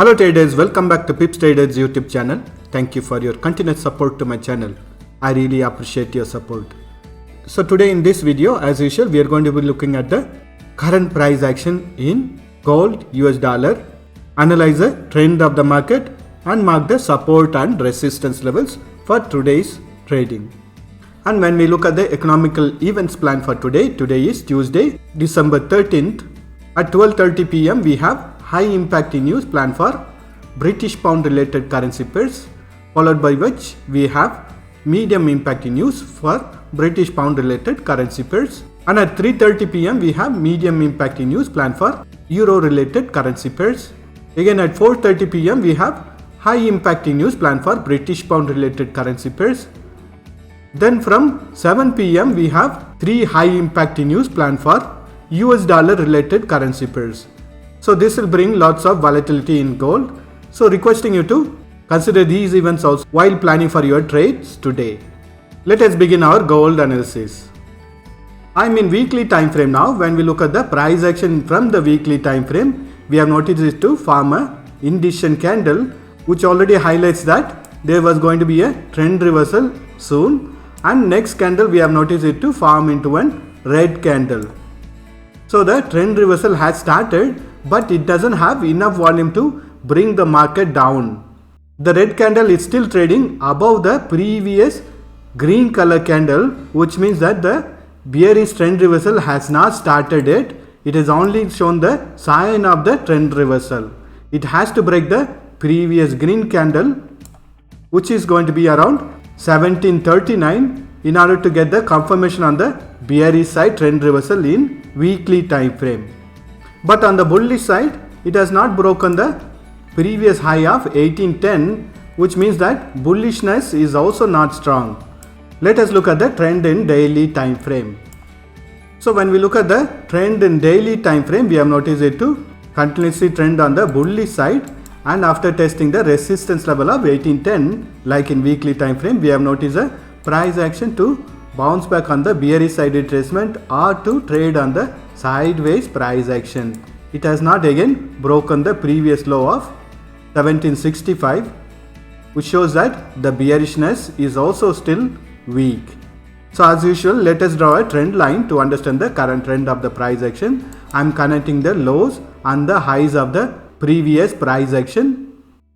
Hello traders, welcome back to Pips Traders YouTube channel. Thank you for your continued support to my channel. I really appreciate your support. So today in this video, as usual, we are going to be looking at the current price action in gold, US dollar, analyze the trend of the market and mark the support and resistance levels for today's trading. And when we look at the economical events plan for today is Tuesday, December 13th. At 12:30 p.m. we have high impact news planned for British pound related currency pairs, followed by which we have medium impact news for British pound related currency pairs. And at 3:30 p.m. we have medium impact news planned for euro related currency pairs. Again at 4:30 p.m. we have high impact news planned for British pound related currency pairs. Then from 7 p.m. we have 3 high impact news planned for US dollar related currency pairs. So this will bring lots of volatility in gold. So requesting you to consider these events also while planning for your trades today. Let us begin our gold analysis. I'm in weekly time frame now. When we look at the price action from the weekly time frame, we have noticed it to form a indecision candle, which already highlights that there was going to be a trend reversal soon. And next candle we have noticed it to form into a red candle. So the trend reversal has started, but it doesn't have enough volume to bring the market down. The red candle is still trading above the previous green color candle, which means that the bearish trend reversal has not started yet. It has only shown the sign of the trend reversal. It has to break the previous green candle, which is going to be around 1739, in order to get the confirmation on the bearish side trend reversal in weekly time frame. But on the bullish side, it has not broken the previous high of 1810, which means that bullishness is also not strong. Let us look at the trend in daily time frame. So when we look at the trend in daily time frame, we have noticed it to continuously trend on the bullish side, and after testing the resistance level of 1810, like in weekly time frame, we have noticed a price action to bounce back on the bearish side retracement or to trade on the sideways price action. It has not again broken the previous low of 1765, which shows that the bearishness is also still weak. So as usual, let us draw a trend line to understand the current trend of the price action. I am connecting the lows and the highs of the previous price action,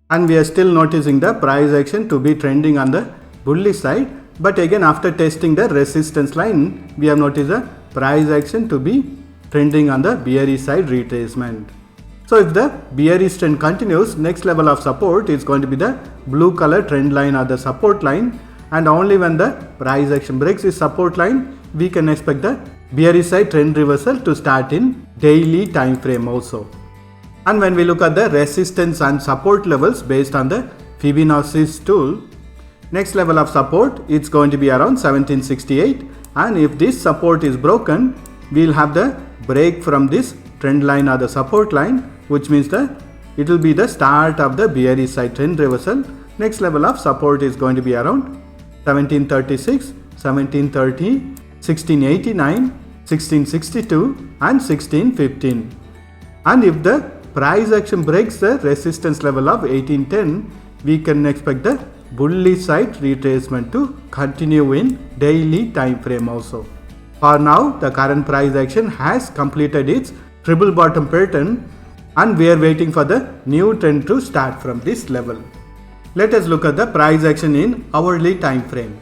and we are still noticing the price action to be trending on the bullish side. But again, after testing the resistance line, we have noticed the price action to be trending on the bearish side retracement. So if the bearish trend continues, next level of support is going to be the blue color trend line or the support line, and only when the price action breaks this support line, we can expect the bearish side trend reversal to start in daily time frame also. And when we look at the resistance and support levels based on the Fibonacci tool, next level of support it's going to be around 1768, and if this support is broken, we'll have the break from this trend line or the support line, which means that it will be the start of the bearish side trend reversal. Next level of support is going to be around 1736, 1730, 1689, 1662 and 1615. And if the price action breaks the resistance level of 1810, we can expect the bullish side retracement to continue in daily time frame also. For now, the current price action has completed its triple bottom pattern, and we are waiting for the new trend to start from this level. Let us look at the price action in hourly time frame.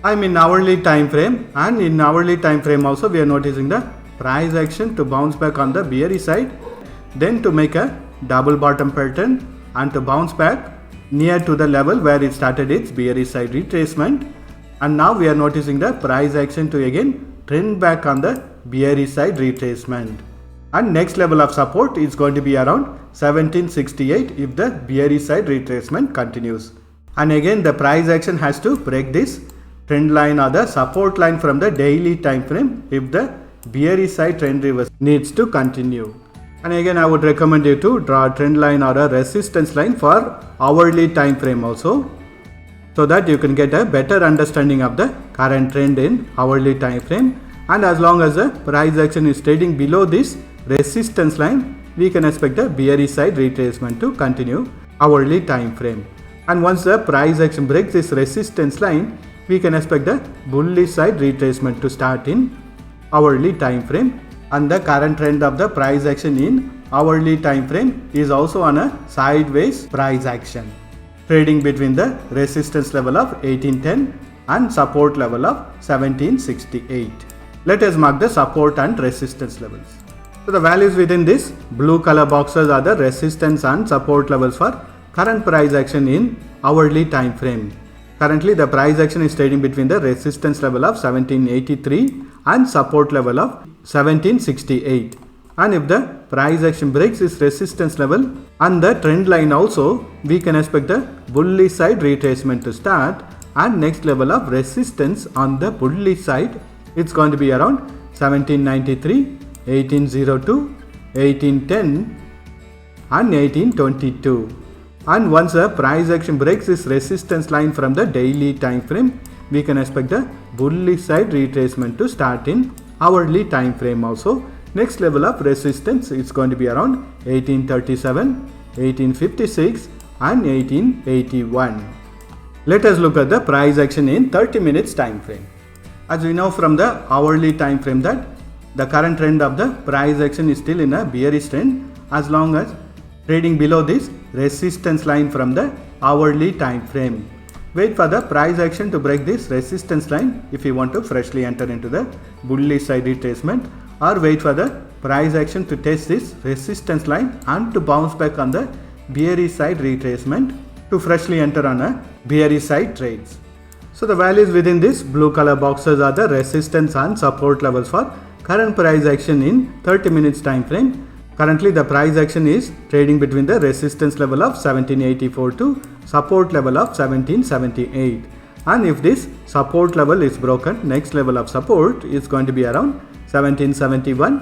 I'm in hourly time frame, and in hourly time frame also we are noticing the price action to bounce back on the bearish side, then to make a double bottom pattern and to bounce back near to the level where it started its bearish side retracement. And now we are noticing the price action to again trend back on the bearish side retracement. And next level of support is going to be around 1768 if the bearish side retracement continues. And again, the price action has to break this trend line or the support line from the daily time frame if the bearish side trend reversal needs to continue. And again, I would recommend you to draw a trend line or a resistance line for hourly time frame also, so that you can get a better understanding of the current trend in hourly time frame. And as long as the price action is trading below this resistance line, we can expect the bearish side retracement to continue hourly time frame. And once the price action breaks this resistance line, we can expect the bullish side retracement to start in hourly time frame. And the current trend of the price action in hourly time frame is also on a sideways price action, trading between the resistance level of 1810 and support level of 1768. Let us mark the support and resistance levels. So the values within this blue color boxes are the resistance and support levels for current price action in hourly time frame. Currently the price action is trading between the resistance level of 1783 and support level of 1768. And if the price action breaks this resistance level and the trend line also, we can expect the bullish side retracement to start, and next level of resistance on the bullish side, it's going to be around 1793, 1802, 1810 and 1822. And once the price action breaks this resistance line from the daily time frame, we can expect the bullish side retracement to start in hourly time frame also. Next level of resistance is going to be around 1837, 1856 and 1881. Let us look at the price action in 30 minutes time frame. As we know from the hourly time frame that the current trend of the price action is still in a bearish trend as long as trading below this resistance line from the hourly time frame. Wait for the price action to break this resistance line if you want to freshly enter into the bullish side retracement, or wait for the price action to test this resistance line and to bounce back on the bearish side retracement to freshly enter on a bearish side trades. So the values within this blue color boxes are the resistance and support levels for current price action in 30 minutes time frame. Currently the price action is trading between the resistance level of 1784 to support level of 1778. And if this support level is broken, next level of support is going to be around 1771,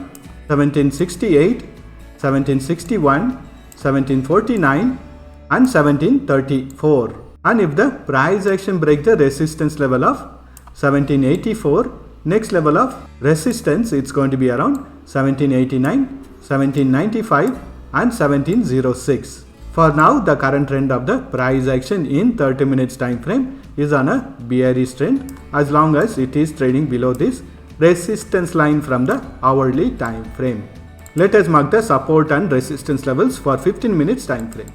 1768, 1761, 1749 and 1734. And if the price action breaks the resistance level of 1784, next level of resistance it's going to be around 1789, 1795 and 1706. For now the current trend of the price action in 30 minutes time frame is on a bearish trend as long as it is trading below this resistance line from the hourly time frame. Let us mark the support and resistance levels for 15 minutes time frame.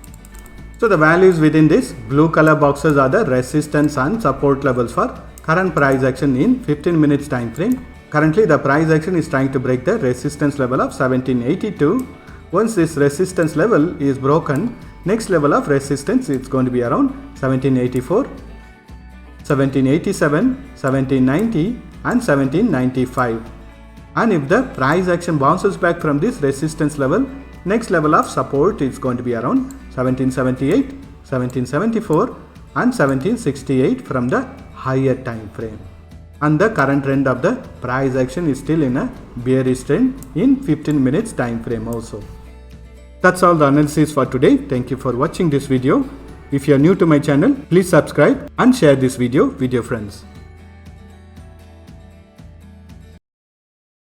So the values within this blue color boxes are the resistance and support levels for current price action in 15 minutes time frame. Currently the price action is trying to break the resistance level of 1782. Once this resistance level is broken, next level of resistance is going to be around 1784, 1787, 1790 and 1795. And if the price action bounces back from this resistance level, next level of support is going to be around 1778, 1774 and 1768 from the higher time frame. And the current trend of the price action is still in a bearish trend in 15 minutes time frame also. That's all the analysis for today. Thank you for watching this video. If you are new to my channel, please subscribe and share this video with your friends.